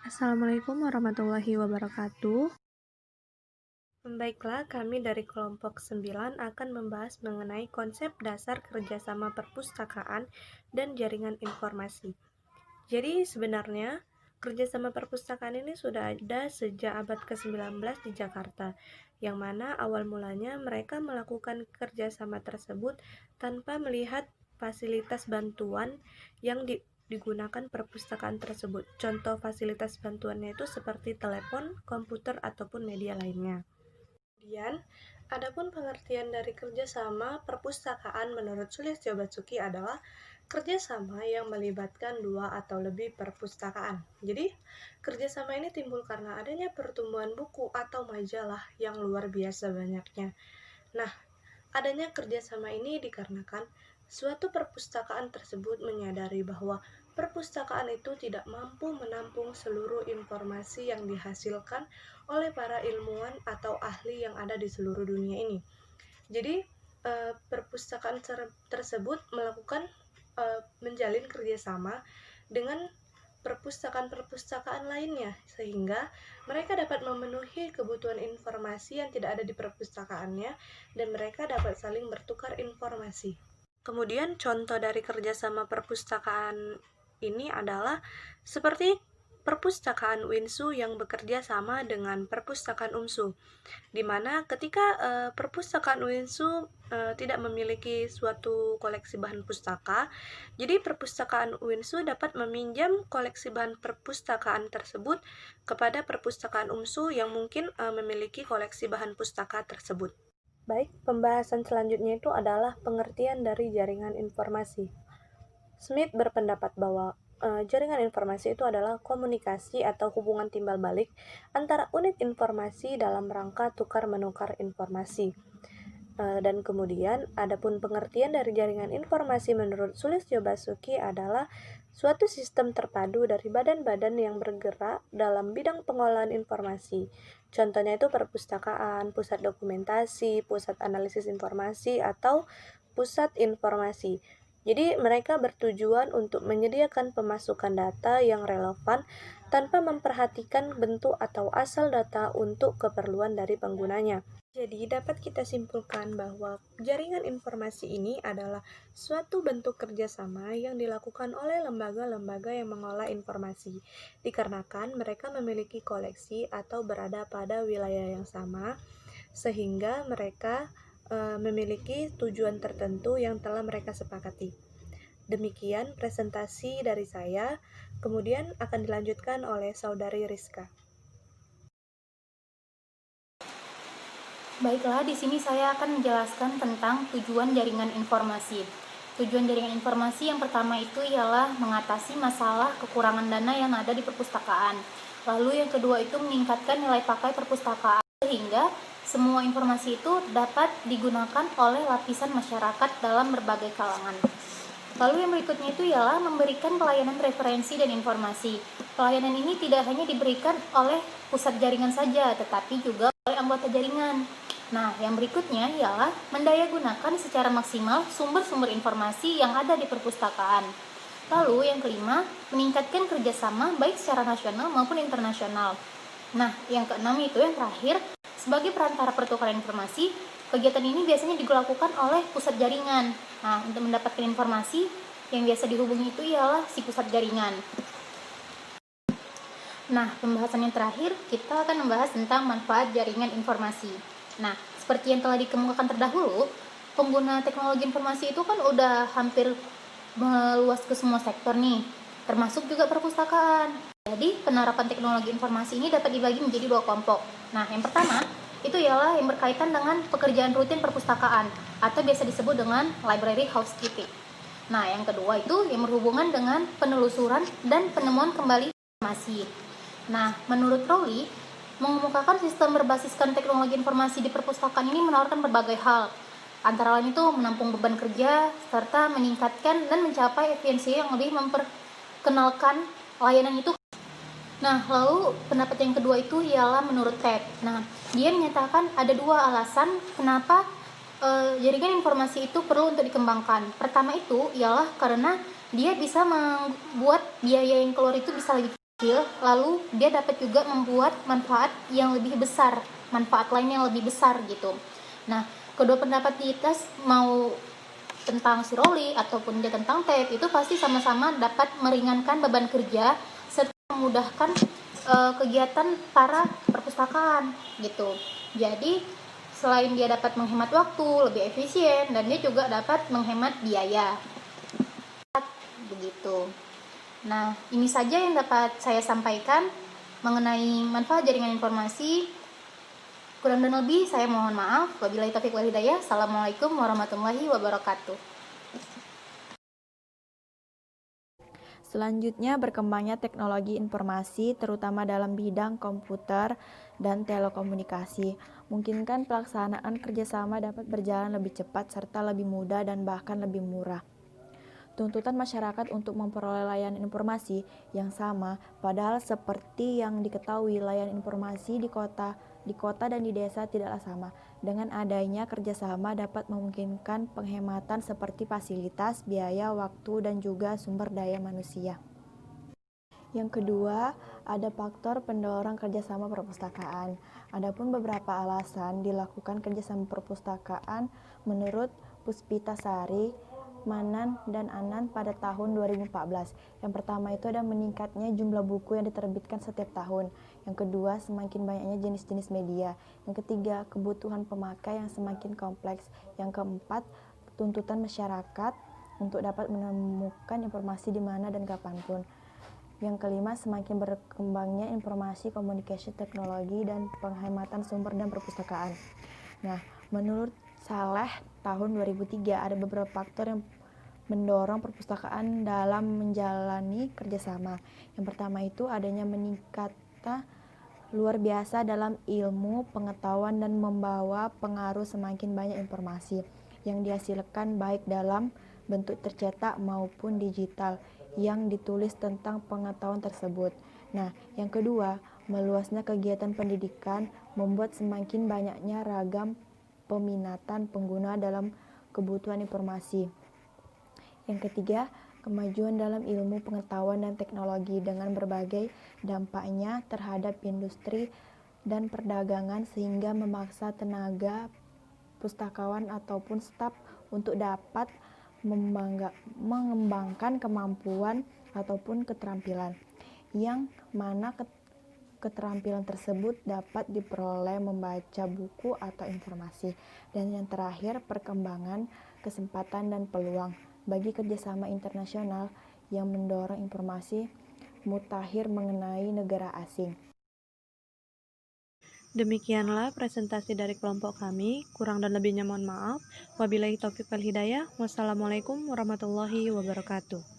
Assalamualaikum warahmatullahi wabarakatuh. Baiklah, kami dari kelompok 9 akan membahas mengenai konsep dasar kerjasama perpustakaan dan jaringan informasi. Jadi sebenarnya kerjasama perpustakaan ini sudah ada sejak abad ke-19 di Jakarta, yang mana awal mulanya mereka melakukan kerjasama tersebut tanpa melihat fasilitas bantuan yang digunakan perpustakaan tersebut. Contoh fasilitas bantuannya itu seperti telepon, komputer, ataupun media lainnya. Kemudian, adapun pengertian dari kerjasama perpustakaan menurut Sulistyo Basuki adalah kerjasama yang melibatkan dua atau lebih perpustakaan. Jadi, kerjasama ini timbul karena adanya pertumbuhan buku atau majalah yang luar biasa banyaknya. Nah, adanya kerjasama ini dikarenakan suatu perpustakaan tersebut menyadari bahwa perpustakaan itu tidak mampu menampung seluruh informasi yang dihasilkan oleh para ilmuwan atau ahli yang ada di seluruh dunia ini. Jadi, perpustakaan tersebut menjalin kerjasama dengan perpustakaan-perpustakaan lainnya, sehingga mereka dapat memenuhi kebutuhan informasi yang tidak ada di perpustakaannya, dan mereka dapat saling bertukar informasi. Kemudian contoh dari kerjasama perpustakaan ini adalah seperti perpustakaan Winsu yang bekerja sama dengan perpustakaan UMSU, di mana ketika perpustakaan Winsu tidak memiliki suatu koleksi bahan pustaka, jadi perpustakaan Winsu dapat meminjam koleksi bahan perpustakaan tersebut kepada perpustakaan UMSU yang mungkin memiliki koleksi bahan pustaka tersebut. Baik, pembahasan selanjutnya itu adalah pengertian dari jaringan informasi. Smith berpendapat bahwa jaringan informasi itu adalah komunikasi atau hubungan timbal balik antara unit informasi dalam rangka tukar-menukar informasi. Dan kemudian, adapun pengertian dari jaringan informasi menurut Sulistyo Basuki adalah suatu sistem terpadu dari badan-badan yang bergerak dalam bidang pengolahan informasi. Contohnya itu perpustakaan, pusat dokumentasi, pusat analisis informasi, atau pusat informasi. Jadi mereka bertujuan untuk menyediakan pemasukan data yang relevan tanpa memperhatikan bentuk atau asal data untuk keperluan dari penggunanya. Jadi dapat kita simpulkan bahwa jaringan informasi ini adalah suatu bentuk kerjasama yang dilakukan oleh lembaga-lembaga yang mengolah informasi, dikarenakan mereka memiliki koleksi atau berada pada wilayah yang sama, sehingga mereka memiliki tujuan tertentu yang telah mereka sepakati. Demikian presentasi dari saya, kemudian akan dilanjutkan oleh Saudari Rizka. Baiklah, di sini saya akan menjelaskan tentang tujuan jaringan informasi. Tujuan jaringan informasi yang pertama itu ialah mengatasi masalah kekurangan dana yang ada di perpustakaan. Lalu yang kedua itu meningkatkan nilai pakai perpustakaan sehingga semua informasi itu dapat digunakan oleh lapisan masyarakat dalam berbagai kalangan. Lalu yang berikutnya itu ialah memberikan pelayanan referensi dan informasi. Pelayanan ini tidak hanya diberikan oleh pusat jaringan saja, tetapi juga oleh anggota jaringan. Nah, yang berikutnya ialah mendayagunakan secara maksimal sumber-sumber informasi yang ada di perpustakaan. Lalu yang kelima, meningkatkan kerjasama baik secara nasional maupun internasional. Nah, yang keenam itu yang terakhir, sebagai perantara pertukaran informasi, kegiatan ini biasanya dilakukan oleh pusat jaringan. Nah, untuk mendapatkan informasi yang biasa dihubungi itu ialah si pusat jaringan. Nah, pembahasan yang terakhir, kita akan membahas tentang manfaat jaringan informasi. Nah, seperti yang telah dikemukakan terdahulu, pengguna teknologi informasi itu kan udah hampir meluas ke semua sektor nih, termasuk juga perpustakaan. Jadi, penerapan teknologi informasi ini dapat dibagi menjadi dua kelompok. Nah, yang pertama, itu ialah yang berkaitan dengan pekerjaan rutin perpustakaan, atau biasa disebut dengan library housekeeping. Nah, yang kedua itu yang berhubungan dengan penelusuran dan penemuan kembali informasi. Nah, menurut Rowley, mengemukakan sistem berbasiskan teknologi informasi di perpustakaan ini menawarkan berbagai hal. Antara lain itu menampung beban kerja, serta meningkatkan dan mencapai efisiensi yang lebih memperkenalkan layanan itu. Nah, lalu pendapat yang kedua itu ialah menurut Ted. Nah, dia menyatakan ada dua alasan kenapa jaringan informasi itu perlu untuk dikembangkan. Pertama itu ialah karena dia bisa membuat biaya yang keluar itu bisa lebih kecil, lalu dia dapat juga membuat manfaat yang lebih besar, manfaat lain yang lebih besar gitu. Nah, kedua pendapat di atas, mau tentang si Roli ataupun dia tentang TEP, itu pasti sama-sama dapat meringankan beban kerja serta memudahkan kegiatan para perpustakaan gitu. Jadi selain dia dapat menghemat waktu, lebih efisien, dan dia juga dapat menghemat biaya begitu. Nah, ini saja yang dapat saya sampaikan mengenai manfaat jaringan informasi. Kurang dan lebih saya mohon maaf. Wabillahi taufiq wal hidayah. Assalamualaikum warahmatullahi wabarakatuh. Selanjutnya, berkembangnya teknologi informasi terutama dalam bidang komputer dan telekomunikasi memungkinkan pelaksanaan kerjasama dapat berjalan lebih cepat serta lebih mudah dan bahkan lebih murah. Tuntutan masyarakat untuk memperoleh layanan informasi yang sama, padahal seperti yang diketahui layanan informasi di kota dan di desa tidaklah sama. Dengan adanya kerjasama dapat memungkinkan penghematan seperti fasilitas, biaya, waktu, dan juga sumber daya manusia. Yang kedua, ada faktor pendorong kerjasama perpustakaan. Adapun beberapa alasan dilakukan kerjasama perpustakaan menurut Puspita Sari, Manan, dan Anan pada tahun 2014. Yang pertama itu ada meningkatnya jumlah buku yang diterbitkan setiap tahun. Yang kedua, semakin banyaknya jenis-jenis media. Yang ketiga, kebutuhan pemakai yang semakin kompleks. Yang keempat, tuntutan masyarakat untuk dapat menemukan informasi di mana dan kapanpun. Yang kelima, semakin berkembangnya informasi communication teknologi dan penghematan sumber dan perpustakaan. Nah, menurut Saleh tahun 2003 ada beberapa faktor yang mendorong perpustakaan dalam menjalani kerjasama. Yang pertama itu adanya meningkatnya luar biasa dalam ilmu, pengetahuan, dan membawa pengaruh semakin banyak informasi yang dihasilkan baik dalam bentuk tercetak maupun digital yang ditulis tentang pengetahuan tersebut. Nah, yang kedua, meluasnya kegiatan pendidikan membuat semakin banyaknya ragam peminatan pengguna dalam kebutuhan informasi. Yang ketiga, kemajuan dalam ilmu pengetahuan dan teknologi dengan berbagai dampaknya terhadap industri dan perdagangan sehingga memaksa tenaga pustakawan ataupun staf untuk dapat mengembangkan kemampuan ataupun keterampilan, yang mana keterampilan tersebut dapat diperoleh membaca buku atau informasi. Dan yang terakhir, perkembangan kesempatan dan peluang bagi kerjasama internasional yang mendorong informasi mutakhir mengenai negara asing. Demikianlah presentasi dari kelompok kami. Kurang dan lebihnya mohon maaf. Wabillahi taufiq wal hidayah. Wassalamualaikum warahmatullahi wabarakatuh.